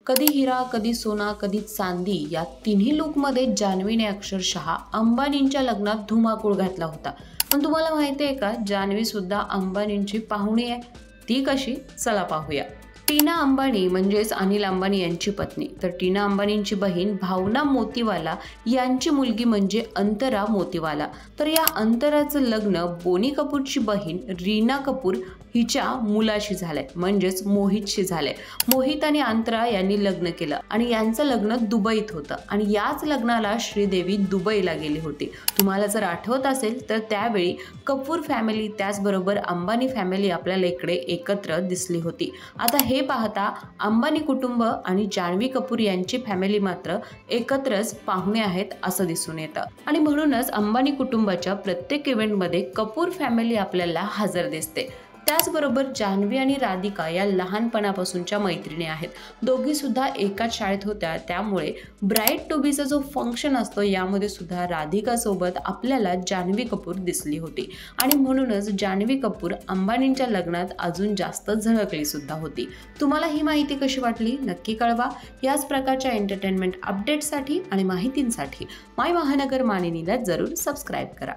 कधी हिरा, कधी सोना, कधी चांदी या तिन्ही लुकमध्ये जान्हवीने अक्षरशः अंबानींच्या लग्नात धुमाकूळ घातला होता। पण तुम्हाला माहिती आहे का, जान्हवी सुद्धा अंबानींची पाहुणी आहे। ती कशी, चला पाहूया। टीना अंबानी म्हणजेच अनिल अंबानी यांची पत्नी, तर टीना अंबानींची बहीण भावना मोतीवाला यांची मुलगी म्हणजे अंतरा मोतीवाला। तर या अंतराचं लग्न बोनी कपूरची बहीण रीना कपूर हिच्या मुलाशी झालंय, म्हणजेच मोहितशी झालंय। मोहित आणि अंतरा यांनी लग्न केलं आणि यांचं लग्न दुबईत होतं आणि याच लग्नाला श्रीदेवी दुबईला गेली होती। तुम्हाला जर आठवत असेल तर त्यावेळी कपूर फॅमिली त्याचबरोबर अंबानी फॅमिली आपल्याला इकडे एकत्र दिसली होती। आता हे पाहता अंबानी कुटुंब आणि जान्हवी कपूर यांची फॅमिली मात्र एकत्रच पाहुणे आहेत असं दिसून येतं आणि म्हणूनच अंबानी कुटुंबाच्या प्रत्येक इव्हेंटमध्ये कपूर फॅमिली आपल्याला हजर दिसते। त्याचबरोबर जान्हवी आणि राधिका या लहानपणापासूनच्या मैत्रिणी आहेत। दोघी सुद्धा एकाच शाळेत होत्या, त्यामुळे ब्राईड टू बीचा जो फंक्शन असतो यामध्ये सुद्धा राधिका सोबत आपल्याला जान्हवी कपूर दिसली होती आणि म्हणूनच जान्हवी कपूर अंबानींच्या लग्नात अजून जास्त झळकली सुद्धा होती। तुम्हाला ही माहिती कशी वाटली नक्की कळवा। याच प्रकारच्या एंटरटेनमेंट अपडेट्ससाठी आणि माहितींसाठी माय महानगर मानिनीला जरूर सबस्क्राईब करा।